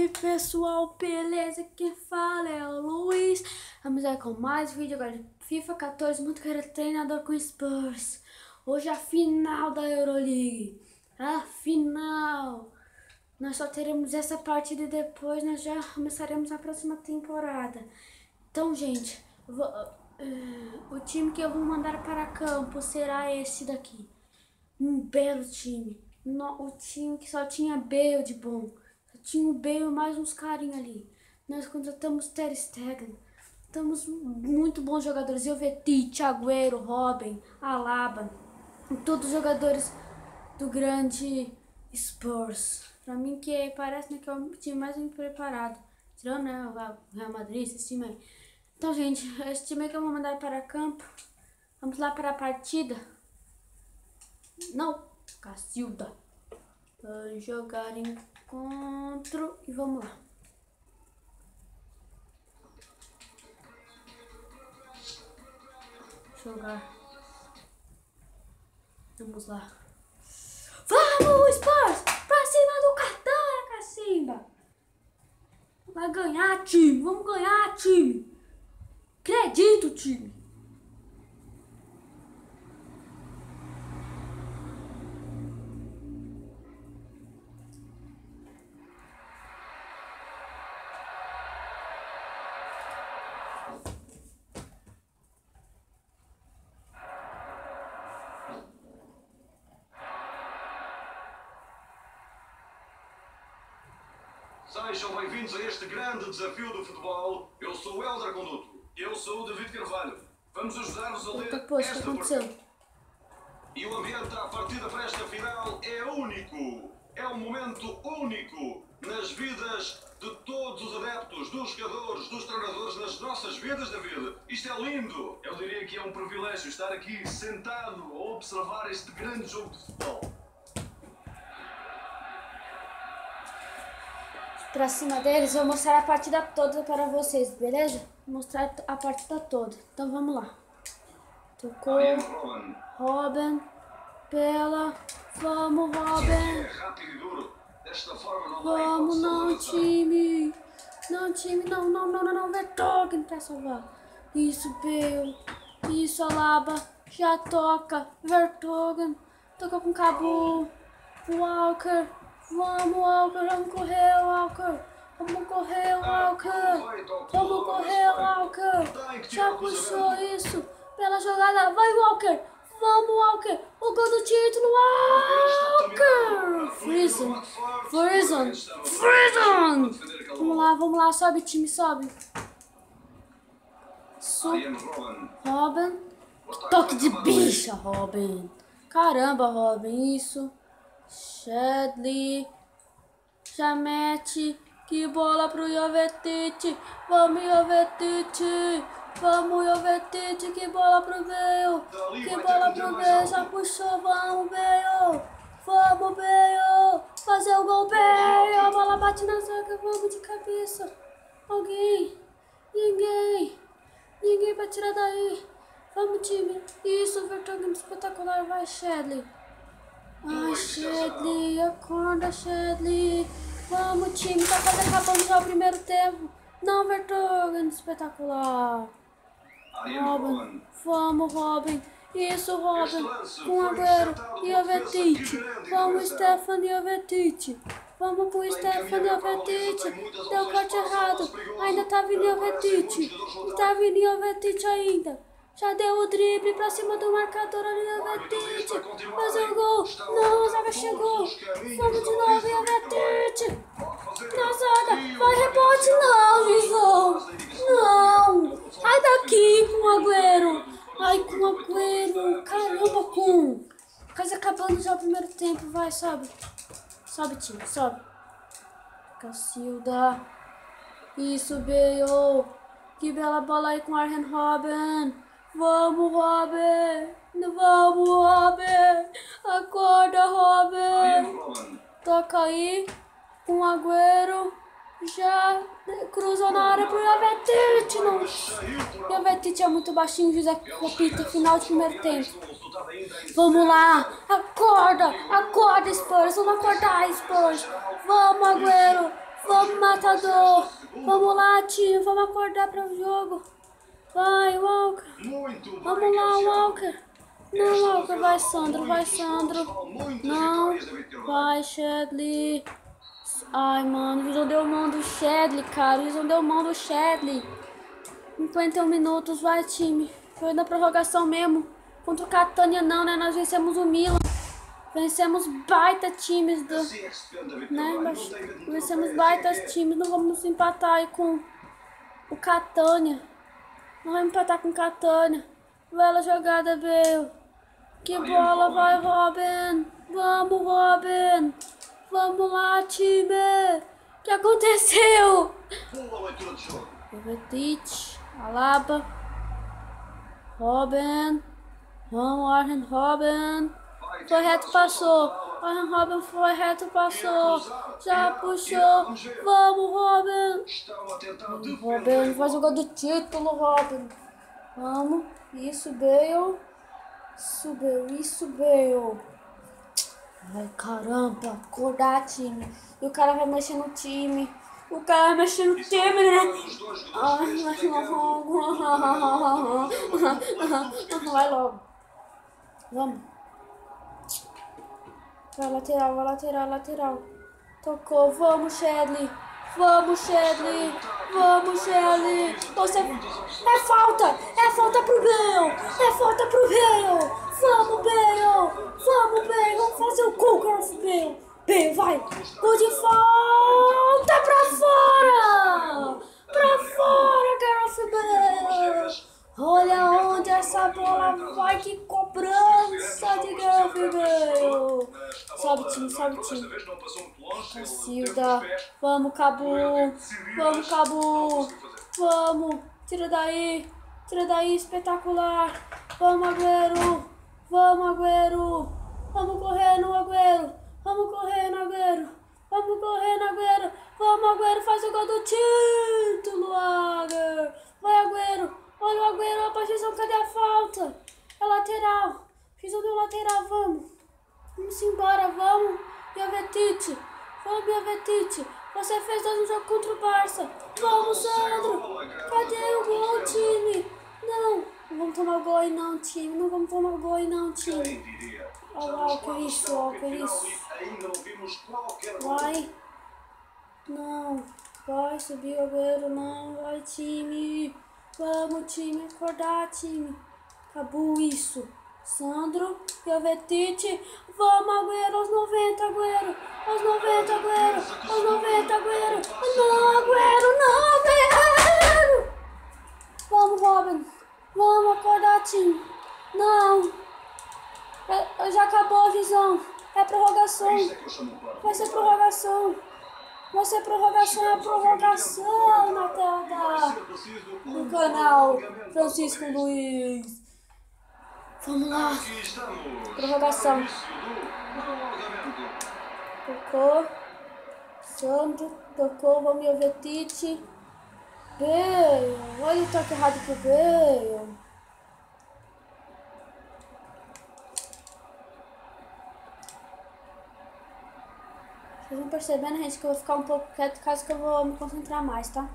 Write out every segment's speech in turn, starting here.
Salve pessoal, beleza? Quem fala é o Luiz. Vamos aí com mais vídeo agora de FIFA 14, muito querido treinador com Spurs. Hoje é a final da Euroleague. A final. Nós só teremos essa partida e depois nós já começaremos a próxima temporada. Então, gente, o time que eu vou mandar para campo será esse daqui. Um belo time. O time que só tinha Bale de bom. Só tinha o Bale e mais uns carinhos ali. Nós contratamos Ter Stegen. Temos muito bons jogadores. Jovetic, Agüero, Robben, Alaba. Todos os jogadores do grande Spurs. Pra mim que parece, né, que é o time mais bem preparado. Tirando, né, o Real Madrid, esse time aí. Então, gente, esse time aí que eu vou mandar para campo. Vamos lá para a partida. Não, Cacilda. Vamos jogar encontro e vamos lá. Jogar. Vamos lá. Vamos, Spurs! Pra cima do cartão, Cacimba! Vai ganhar, time! Vamos ganhar, time! Acredito, time! Sejam bem-vindos a este grande desafio do futebol. Eu sou o Helder Conduto. Eu sou o David Carvalho. Vamos ajudar-vos a ler esta partida. E o ambiente à partida para esta final é único. É um momento único nas vidas de todos os adeptos, dos jogadores, dos treinadores, nas nossas vidas, David. Isto é lindo. Eu diria que é um privilégio estar aqui sentado a observar este grande jogo de futebol. Pra cima deles, eu vou mostrar a partida toda para vocês, beleza? Vou mostrar a partida toda. Então vamos lá. Tocou. Robben. Pela. Vamos, Robben. Vamos, não, time. Não, time, não, Vertonghen pra salvar. Isso, Bale. Isso, Alaba. Já toca. Vertonghen. Toca com Cabo. Walker. Vamos, Walker, vamos correr, Walker. Vamos correr, Walker. Vamos correr, Walker. Já puxou isso. Pela jogada. Vai, Walker. Vamos, Walker. O gol do título, Walker. Freezon. Vamos lá. Sobe, time, sobe. Robben. Toque de bicha, Robben. Caramba, Robben, isso. Shedley, já mete, que bola pro Jovetic, vamos Jovetic, que bola pro Bale, já puxou, vamos Bale, fazer o gol, Bale, a bola bate na zaga, vamos de cabeça, ninguém vai tirar daí, vamos time, isso, Vertonghen espetacular, vai Shedley. Ai, Shedley, acorda, Shedley. Vamos, time, tá quase acabando já o primeiro tempo. Não, Vertonghen, espetacular. Robben, vamos, Robben. Isso, Robben, com Agüero e Jovetic. Vamos, Stefan e Jovetic. Vamos pro Stefan e Jovetic. Deu corte errado. Ainda tá vindo Jovetic. Ainda. Já deu o drible pra cima do marcador ali, Jovetic. Fazer o gol. Não, a zaga chegou. Vamos de novo, Jovetic. Na zaga. Vai, rebote. Não, Visão. Não. Sai daqui com o Agüero. Ai, com o Agüero. Caramba, quase acabando já o primeiro tempo. Vai, sobe. Sobe, time, sobe. Cacilda. Isso, Bale. Que bela bola aí com o Arjen Robben. Vamos, Robben! Acorda, Robben! Toca aí com o Agüero. Já cruzou na área pro Jovetic. Jovetic é muito baixinho, José Copita, final de primeiro tempo. Vamos lá! Acorda, Spurs! Vamos acordar, Spurs! Vamos, Agüero! Vamos, matador. Vamos lá, time. Vamos acordar para o jogo. Vai, Walker. Vamos lá, Walker. Não, Walker. Vai, Sandro. Vai, Sandro. Não. Vai, Shedley. Ai, mano. O Wilson deu mão do Shedley, cara. O Wilson deu mão do Shedley. 51 minutos. Vai, time. Foi na prorrogação mesmo. Contra o Catania não, né? Nós vencemos o Milan. Vencemos baita times do... né? Vencemos baitas times. Não vamos empatar aí com o Catania. Não vamos empatar com o Catania. Bela jogada, Bale. Que bola, vai, Robin. Vamos, Robin. Vamos lá, time. O que aconteceu? Jovetic, Alaba. Robin. Vamos, Arjen Robin. Foi reto, passou. Arjen Robin foi reto, passou. Já puxou. Vamos, Robin. Robin faz o gol do título, Robin. Vamos. Isso, Bale. Isso, Bale. Isso, Bale. Ai, caramba. Acordar, time. E o cara vai mexer no time. O cara vai mexer no time, né? Ai, vai logo. Vamos. Vai, lateral, vai, lateral, lateral. Tocou, vamos, Shedley. Vamos, Shedley. Vamos, Shedley. Você... É falta pro Bale. É falta pro Bale. Vamos, Bale. Vamos, Bale. Vamos fazer o gol, Gareth Bale. Bale, vai. Gol de falta pra fora. Pra fora, Gareth Bale. Olha onde essa bola vai, que cobrança de Gareth Bale. Sobe, time, sobe, time. Cacilda. Vamos, Cabu. Vamos, Cabu. Vamos. Tira daí. Tira daí, espetacular. Vamos, Agüero. Vamos, Agüero. Vamos correr no Agüero. Vamos correr no Agüero. Vamos correr no Agüero. Vamos, Agüero. Faz o gol do título, Agüero. Vai, Agüero. Olha o Agüero, a posição, cadê a falta? É lateral. Fiz o meu lateral, vamos. Vamos embora, vamos. Jovetic. Vamos, Jovetic. Você fez 2 no jogo contra o Barça. Vamos, Sandro. Cadê o gol, time? Não. Não vamos tomar gol aí não, time. Não vamos tomar gol aí não, time. Olha lá, o que é isso, ó, o que é isso. Vai. Não. Vai, subir o Agüero, não. Vai, time. Vamos, time, acordar, time. Acabou isso. Sandro, Jovetic. Vamos, Agüero, aos 90, Agüero. Aos 90, Agüero. Aos 90, Agüero. Não, Agüero, não, Agüero. Vamos, Robin. Vamos acordar, time. Não. Já acabou a visão. É prorrogação. Vai ser prorrogação. Vai ser prorrogação, é prorrogação na tela do canal Francisco Luiz. Vamos lá. Prorrogação. Tocou. Sandro. Tocou. Vamos, Jovetic. Bale. Olha o toque errado pro Bale. Vocês vão percebendo, gente, que eu vou ficar um pouco quieto, caso que eu vou me concentrar mais, tá?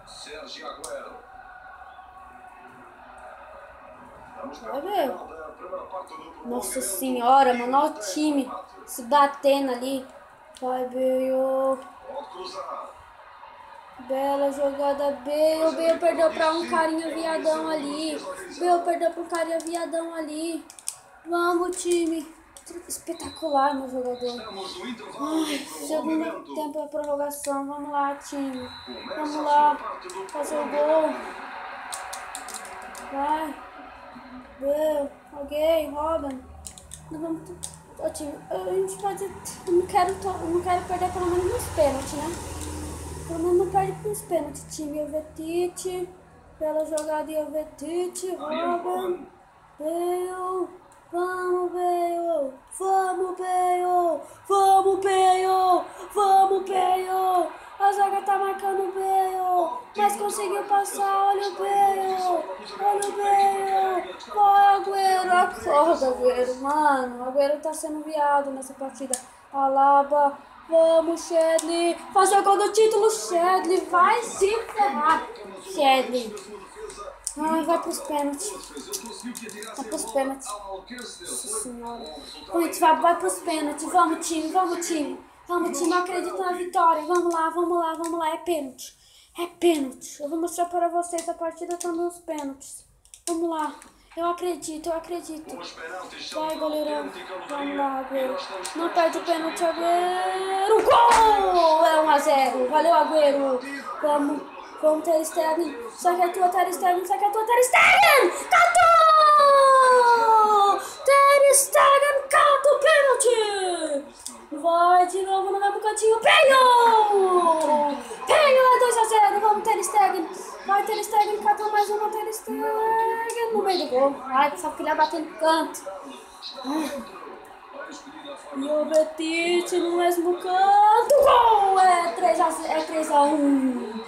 Sérgio Agüero. Vai ver. Nossa senhora, mano, olha o time se batendo ali. Vai, Bale. Bela jogada, Bale. Bale perdeu pra um carinha viadão ali. Bale perdeu pra um carinha viadão ali. Vamos, time. Espetacular, meu jogador. Ai, segundo tempo é prorrogação. Vamos lá, time. Vamos lá. Fazer o gol. Vai. Bale. Alguém. Robin. Não vamos... Ô, time. A gente pode... Eu não quero perder pelo menos nos pênaltis, né? Pelo menos não perde com os pênaltis. Time Jovetic. Bela jogada, Jovetic. Robin. Bale. Vamos, Bale! Vamos, Bale! Vamos, Bale! Vamos, Bale! A zaga tá marcando o Bale! mas conseguiu passar. Olha o Bale, olha o Bale. Vai, Agüero, acorda, Agüero, mano. O Agüero tá sendo viado nessa partida. Alaba, vamos, Chadli. Fazer o gol do título, Chadli. Vai se ferrar, Chadli. Ai, vai pros pênaltis. Vai pros pênaltis. Nossa senhora. Gente, vai pros pênaltis. Vamos, time, vamos, time. Vamos, time, não acredito na vitória. Vamos lá, vamos lá, vamos lá. É pênalti. É pênalti. Eu vou mostrar para vocês. A partida tá nos pênaltis. Vamos lá. Eu acredito, eu acredito. Vai, goleirão. Vamos lá, Agüero. Não perde o pênalti, Agüero. Gol! É 1-0. Valeu, Agüero. Vamos. Vamos, Ter Stegen. Só que a tua, Ter Stegen. Só que a tua, Ter Stegen. Catou! Ter Stegen cata o pênalti. Vai de novo no mesmo cantinho. Pegou! Pegou, é 2-0. Vamos, Ter Stegen. Vai, Ter Stegen. Catou mais uma, Ter Stegen. No meio do gol. Ai, só que ele ia bater no canto. E o Betis no mesmo canto. Gol! É 3-1.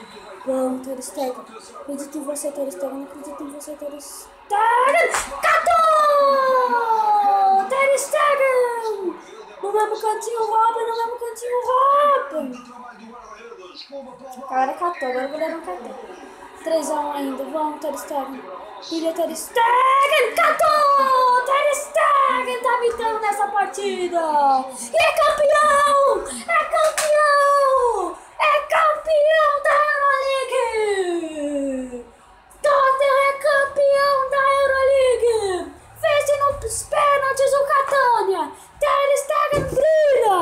Vamos, Ter Stegen. Acredito em você, Ter Stegen. Acredito em você, Ter Stegen. Catou! Ter Stegen! No mesmo cantinho, Robin. No mesmo cantinho, Robin. Agora catou. Agora o goleiro catou. 3-1 ainda. Vamos, Ter Stegen. Filha, Ter Stegen. Catou! Ter Stegen tá habitando nessa partida. E é campeão! É campeão! É campeão da Euroleague! Tottenham é campeão da Euroleague! Vence nos pênaltis o Catania! Ter Stegen brilha!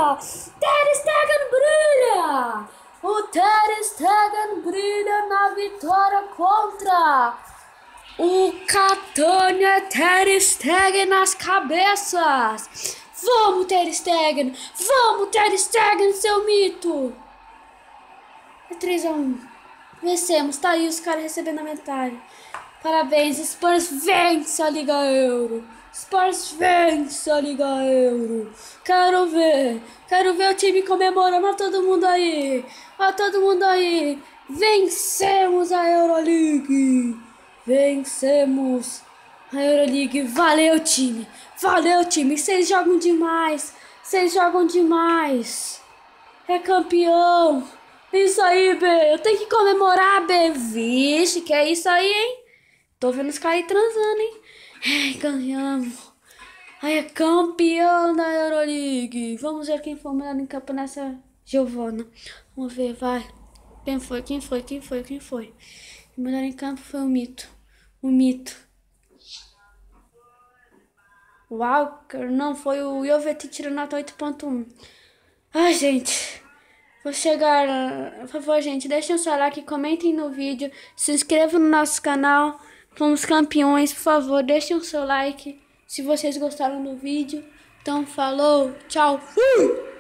Ter Stegen brilha! O Ter Stegen brilha na vitória contra o Catania. Ter Stegen nas cabeças! Vamos, Ter Stegen! Vamos, Ter Stegen, seu mito! É 3-1. Vencemos. Tá aí os caras recebendo a metade. Parabéns. Spurs vence a Liga Euro. Spurs vence a Liga Euro. Quero ver. Quero ver o time comemorando. Olha todo mundo aí. Olha todo mundo aí. Vencemos a Euroleague. Vencemos a Euroleague. Valeu, time. Valeu, time. Vocês jogam demais. Vocês jogam demais. É campeão. Isso aí, B. Eu tenho que comemorar, B. Vixe, que é isso aí, hein? Tô vendo os caras aí transando, hein? Ai, ganhamos. Ai, é campeão da Euroleague. Vamos ver quem foi o melhor em campo nessa Giovana. Vamos ver, vai. Quem foi? Quem foi? Quem foi? Quem foi? O melhor em campo foi o Mito. O Mito. O Walker, não, foi o Jovetic tirando nota 8.1. Ai, gente. Vou chegar, por favor, gente, deixem o seu like, comentem no vídeo, se inscrevam no nosso canal, fomos campeões, por favor, deixem o seu like, se vocês gostaram do vídeo. Então, falou, tchau, fui!